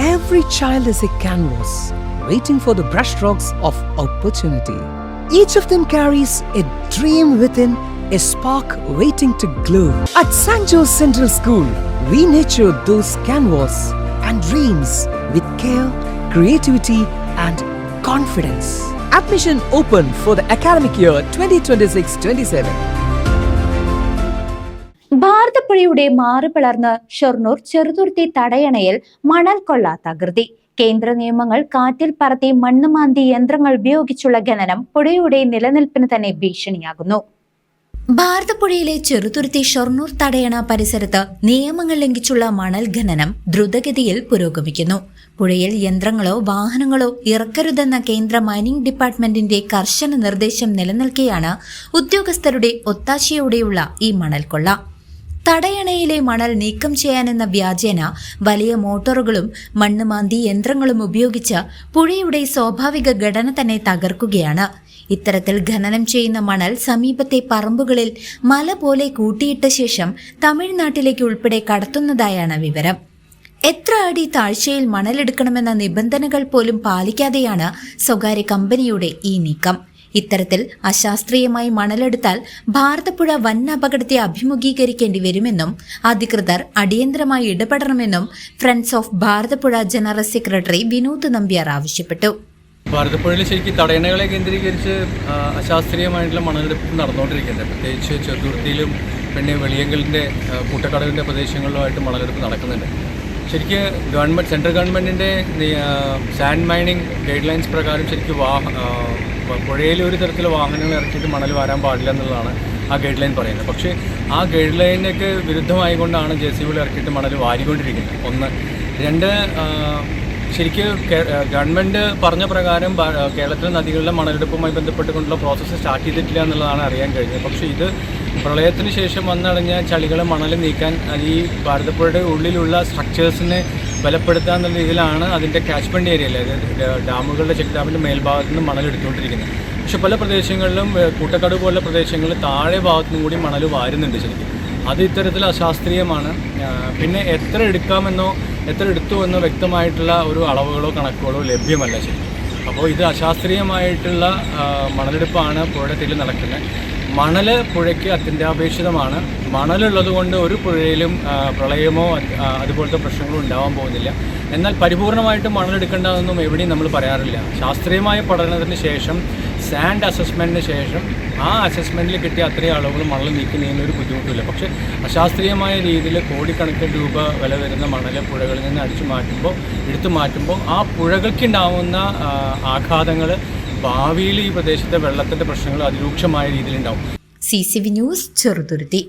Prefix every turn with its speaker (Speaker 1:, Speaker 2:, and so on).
Speaker 1: Every child is a canvas waiting for the brushstrokes of opportunity. Each of them carries a dream within, a spark waiting to glow. At St. Joe's Central School, we nurture those canvas and dreams with care, creativity and confidence. Admission open for the academic year 2026-27.
Speaker 2: ഭാരതപ്പുഴയുടെ മാറുപിളർന്ന് ഷൊർണൂർ ചെറുതുരുത്തി തടയണയിൽ മണൽ കൊള്ള തകൃതി. കേന്ദ്ര നിയമങ്ങൾ കാറ്റിൽ പറത്തി മണ്ണുമാന്തി യന്ത്രങ്ങൾ ഉപയോഗിച്ചുള്ള ഖനനം പുഴയുടെ നിലനിൽപ്പിന് തന്നെ ഭീഷണിയാകുന്നു. ഭാരതപ്പുഴയിലെ ചെറുതുരുത്തി ഷൊർണൂർ തടയണ പരിസരത്ത് നിയമങ്ങൾ ലംഘിച്ചുള്ള മണൽ ഖനനം ദ്രുതഗതിയിൽ പുരോഗമിക്കുന്നു. പുഴയിൽ യന്ത്രങ്ങളോ വാഹനങ്ങളോ ഇറക്കരുതെന്ന കേന്ദ്ര മൈനിംഗ് ഡിപ്പാർട്ട്മെന്റിന്റെ കർശന നിർദ്ദേശം നിലനിൽക്കെയാണ് ഉദ്യോഗസ്ഥരുടെ ഒത്താശയോടെയുള്ള ഈ മണൽക്കൊള്ള. തടയണയിലെ മണൽ നീക്കം ചെയ്യാനെന്ന വ്യാജേന വലിയ മോട്ടോറുകളും മണ്ണുമാന്തി യന്ത്രങ്ങളും ഉപയോഗിച്ച് പുഴയുടെ സ്വാഭാവിക ഘടന തന്നെ തകർക്കുകയാണ്. ഇത്തരത്തിൽ ഖനനം ചെയ്യുന്ന മണൽ സമീപത്തെ പറമ്പുകളിൽ മല പോലെ കൂട്ടിയിട്ട ശേഷം തമിഴ്നാട്ടിലേക്ക് ഉൾപ്പെടെ കടത്തുന്നതായാണ് വിവരം. എത്ര അടി താഴ്ചയിൽ മണലെടുക്കണമെന്ന നിബന്ധനകൾ പോലും പാലിക്കാതെയാണ് സ്വകാര്യ കമ്പനിയുടെ ഈ നീക്കം. ഇത്തരത്തിൽ അശാസ്ത്രീയമായി മണലെടുത്താൽ ഭാരതപ്പുഴ വൻ അപകടത്തെ അഭിമുഖീകരിക്കേണ്ടി വരുമെന്നും അധികൃതർ അടിയന്തരമായി ഇടപെടണമെന്നും friends of Bharathapuzha general secretary Vinod Nambiar ആവശ്യപ്പെട്ടു.
Speaker 3: ഭാരതപ്പുഴയിൽ ശരിക്കും തടയണകളെ കേന്ദ്രീകരിച്ച് അശാസ്ത്രീയമായിട്ടുള്ള മണലെടുപ്പ് നടന്നുകൊണ്ടിരിക്കുന്നത്. പ്രത്യേകിച്ച് ചെറുതുരുത്തിയിലും പിന്നെ വെളിയങ്കലിൻ്റെ കൂട്ടക്കടവിൻ്റെ പ്രദേശങ്ങളിലുമായിട്ട് മണലെടുപ്പ് നടക്കുന്നുണ്ട്. ശരിക്കും സെൻട്രൽ ഗവൺമെൻറ്റിൻ്റെ സാൻഡ് മൈനിങ് ഗൈഡ് ലൈൻസ് പ്രകാരം ശരിക്കും പുഴയിൽ ഒരു തരത്തിൽ വാഹനങ്ങൾ ഇറക്കിയിട്ട് മണൽ വരാൻ പാടില്ല എന്നുള്ളതാണ് ആ ഗൈഡ് ലൈൻ പറയുന്നത്. പക്ഷേ ആ ഗൈഡ് ലൈനൊക്കെ വിരുദ്ധമായിക്കൊണ്ടാണ് JCB ഇറക്കിയിട്ട് മണൽ വാരിക്കൊണ്ടിരിക്കുന്നത്. ഒന്ന്. രണ്ട്, ശരിക്കും ഗവൺമെൻറ് പറഞ്ഞ പ്രകാരം കേരളത്തിലെ നദികളിലെ മണലെടുപ്പുമായി ബന്ധപ്പെട്ടുകൊണ്ടുള്ള പ്രോസസ്സ് സ്റ്റാർട്ട് ചെയ്തിട്ടില്ല എന്നുള്ളതാണ് അറിയാൻ കഴിഞ്ഞത്. പക്ഷേ ഇത് പ്രളയത്തിന് ശേഷം വന്നടഞ്ഞ ചളികളെ മണൽ നീക്കാൻ ഈ ഭാരതപ്പുഴയുടെ ഉള്ളിലുള്ള സ്ട്രക്ചേഴ്സിനെ ബലപ്പെടുത്തുക എന്നുള്ള രീതിയിലാണ് അതിൻ്റെ കാച്ച്മെൻറ്റ് ഏരിയയിൽ, അതായത് ഡാമുകളുടെ ചെക്ക് ഡാമിൻ്റെ മേൽഭാഗത്ത് നിന്ന് മണലെടുത്തുകൊണ്ടിരിക്കുന്നത്. പക്ഷെ പല പ്രദേശങ്ങളിലും കൂട്ടക്കാട് പോലുള്ള പ്രദേശങ്ങളിൽ താഴെ ഭാഗത്തുനിന്നും കൂടി മണൽ വാരുന്നുണ്ട്. ശരിക്കും അത് ഇത്തരത്തിൽ അശാസ്ത്രീയമാണ്. പിന്നെ എത്ര എടുക്കാമെന്നോ എത്ര എടുത്തു എന്നോ വ്യക്തമായിട്ടുള്ള ഒരു അളവുകളോ കണക്കുകളോ ലഭ്യമല്ല ശരിക്കും. അപ്പോൾ ഇത് അശാസ്ത്രീയമായിട്ടുള്ള മണലെടുപ്പാണ് പുഴയുടെ തീരിൽ നടക്കുന്നത്. മണൽ പുഴയ്ക്ക് അത്യന്താപേക്ഷിതമാണ്. മണലുള്ളത് കൊണ്ട് ഒരു പുഴയിലും പ്രളയമോ അതുപോലത്തെ പ്രശ്നങ്ങളോ ഉണ്ടാവാൻ പോകുന്നില്ല. എന്നാൽ പരിപൂർണമായിട്ട് മണലെടുക്കേണ്ടതെന്നും എവിടെയും നമ്മൾ പറയാറില്ല. ശാസ്ത്രീയമായ പഠനത്തിന് ശേഷം സാൻഡ് അസസ്മെൻറ്റിന് ശേഷം ആ അസസ്മെൻറ്റിൽ കിട്ടിയ അത്രയും അളവുകൾ മണൽ നീക്കുന്നതിന് ഒരു ബുദ്ധിമുട്ടില്ല. പക്ഷേ അശാസ്ത്രീയമായ രീതിയിൽ കോടിക്കണക്കിന് രൂപ വില വരുന്ന മണൽ പുഴകളിൽ നിന്ന് എടുത്തു മാറ്റുമ്പോൾ ആ പുഴകൾക്കുണ്ടാവുന്ന ആഘാതങ്ങൾ ഭാവിയിൽ ഈ പ്രദേശത്തെ വെള്ളത്തിൻ്റെ പ്രശ്നങ്ങൾ അതിരൂക്ഷമായ രീതിയിലുണ്ടാവും.
Speaker 2: CCV news Cheruthuruthy.